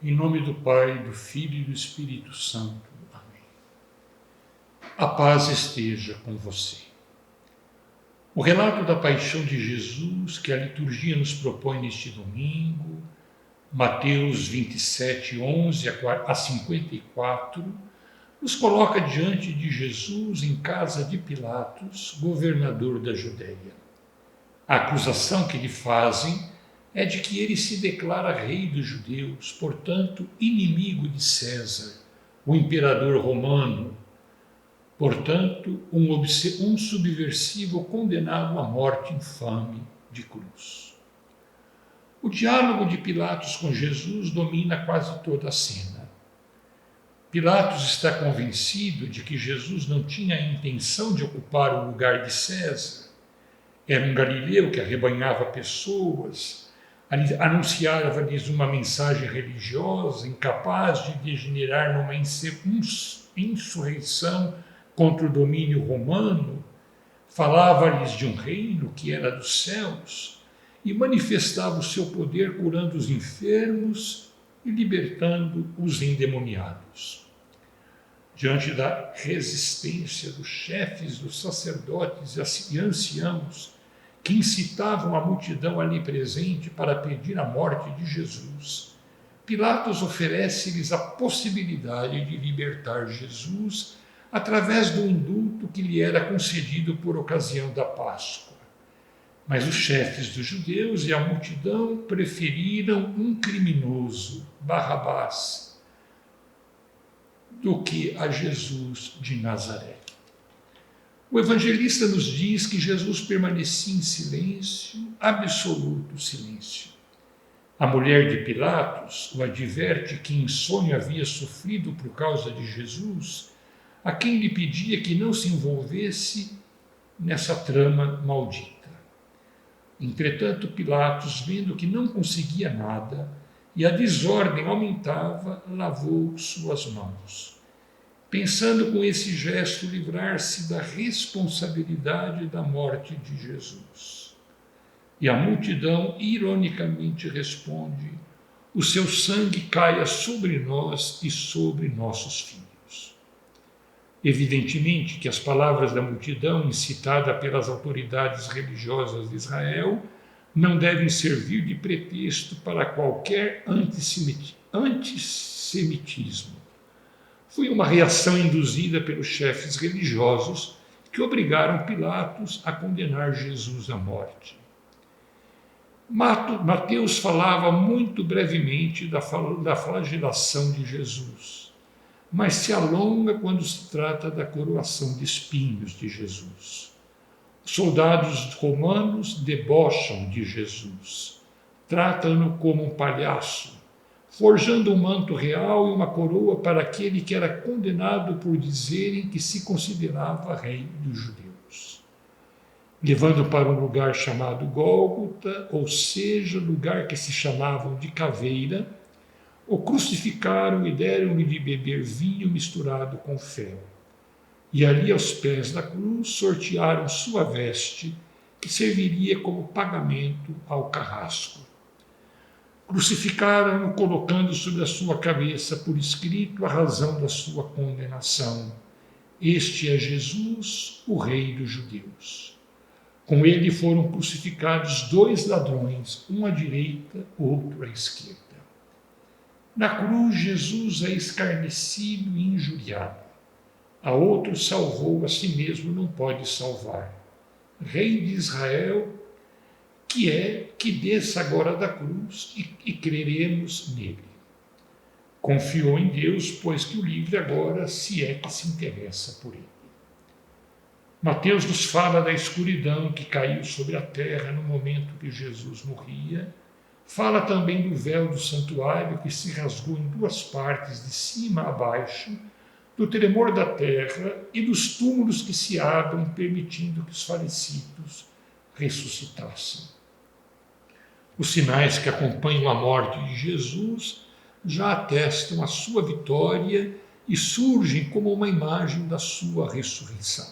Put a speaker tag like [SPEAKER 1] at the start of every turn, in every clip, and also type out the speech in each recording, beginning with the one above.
[SPEAKER 1] Em nome do Pai, do Filho e do Espírito Santo. Amém. A paz esteja com você. O relato da paixão de Jesus que a liturgia nos propõe neste domingo, Mateus 27, 11 a 54, nos coloca diante de Jesus em casa de Pilatos, governador da Judéia. A acusação que lhe fazem é de que ele se declara rei dos judeus, portanto, inimigo de César, o imperador romano, portanto, um subversivo condenado à morte infame de cruz. O diálogo de Pilatos com Jesus domina quase toda a cena. Pilatos está convencido de que Jesus não tinha a intenção de ocupar o lugar de César. Era um galileu que arrebanhava pessoas, anunciava-lhes uma mensagem religiosa incapaz de degenerar numa insurreição contra o domínio romano, falava-lhes de um reino que era dos céus e manifestava o seu poder curando os enfermos e libertando os endemoniados. Diante da resistência dos chefes, dos sacerdotes e anciãos, que incitavam a multidão ali presente para pedir a morte de Jesus, Pilatos oferece-lhes a possibilidade de libertar Jesus através do indulto que lhe era concedido por ocasião da Páscoa. Mas os chefes dos judeus e a multidão preferiram um criminoso, Barrabás, do que a Jesus de Nazaré. O evangelista nos diz que Jesus permanecia em silêncio, absoluto silêncio. A mulher de Pilatos o adverte que em sonho havia sofrido por causa de Jesus, a quem lhe pedia que não se envolvesse nessa trama maldita. Entretanto, Pilatos, vendo que não conseguia nada e a desordem aumentava, lavou suas mãos, pensando com esse gesto livrar-se da responsabilidade da morte de Jesus. E a multidão ironicamente responde: o seu sangue caia sobre nós e sobre nossos filhos. Evidentemente que as palavras da multidão, incitada pelas autoridades religiosas de Israel, não devem servir de pretexto para qualquer antissemitismo. Foi uma reação induzida pelos chefes religiosos que obrigaram Pilatos a condenar Jesus à morte. Mateus falava muito brevemente da flagelação de Jesus, mas se alonga quando se trata da coroação de espinhos de Jesus. Os soldados romanos debocham de Jesus, tratam-no como um palhaço, forjando um manto real e uma coroa para aquele que era condenado por dizerem que se considerava rei dos judeus. Levando para um lugar chamado Gólgota, ou seja, lugar que se chamavam de caveira, o crucificaram e deram-lhe de beber vinho misturado com fel. E ali aos pés da cruz sortearam sua veste, que serviria como pagamento ao carrasco. Crucificaram-no, colocando sobre a sua cabeça por escrito a razão da sua condenação. Este é Jesus, o Rei dos Judeus. Com ele foram crucificados 2 ladrões, um à direita, outro à esquerda. Na cruz, Jesus é escarnecido e injuriado. A outro salvou, a si mesmo não pode salvar. Rei de Israel, que desça agora da cruz e creremos nele. Confiou em Deus, pois que o livre agora, se é que se interessa por ele. Mateus nos fala da escuridão que caiu sobre a terra no momento que Jesus morria. Fala também do véu do santuário que se rasgou em 2 partes, de cima a baixo, do tremor da terra e dos túmulos que se abrem, permitindo que os falecidos ressuscitassem. Os sinais que acompanham a morte de Jesus já atestam a sua vitória e surgem como uma imagem da sua ressurreição.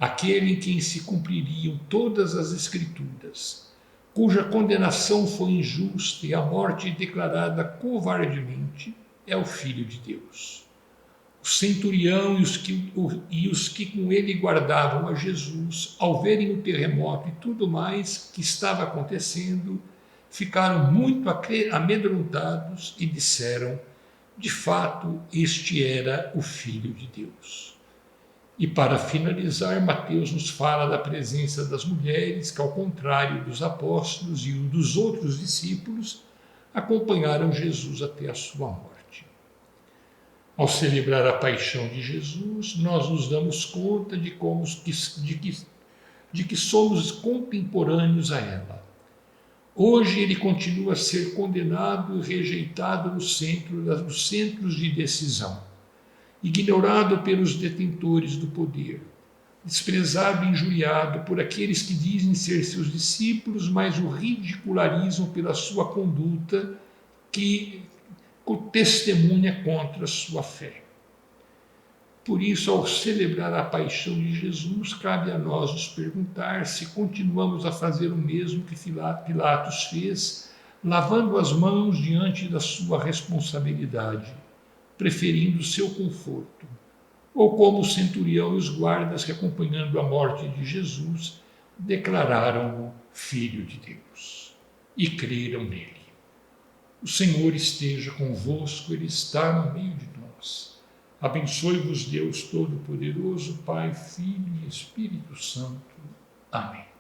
[SPEAKER 1] Aquele em quem se cumpririam todas as Escrituras, cuja condenação foi injusta e a morte declarada covardemente, é o Filho de Deus. O centurião e os que com ele guardavam a Jesus, ao verem o terremoto e tudo mais que estava acontecendo, ficaram muito amedrontados e disseram: de fato, este era o Filho de Deus. E para finalizar, Mateus nos fala da presença das mulheres que, ao contrário dos apóstolos e dos outros discípulos, acompanharam Jesus até a sua morte. Ao celebrar a paixão de Jesus, nós nos damos conta de que somos contemporâneos a ela. Hoje ele continua a ser condenado e rejeitado nos centros de decisão, ignorado pelos detentores do poder, desprezado e injuriado por aqueles que dizem ser seus discípulos, mas o ridicularizam pela sua conduta que testemunha contra a sua fé. Por isso, ao celebrar a paixão de Jesus, cabe a nós nos perguntar se continuamos a fazer o mesmo que Pilatos fez, lavando as mãos diante da sua responsabilidade, preferindo o seu conforto, ou como o centurião e os guardas que, acompanhando a morte de Jesus, declararam-o Filho de Deus e creram nele. O Senhor esteja convosco, Ele está no meio de nós. Abençoe-vos Deus Todo-Poderoso, Pai, Filho e Espírito Santo. Amém.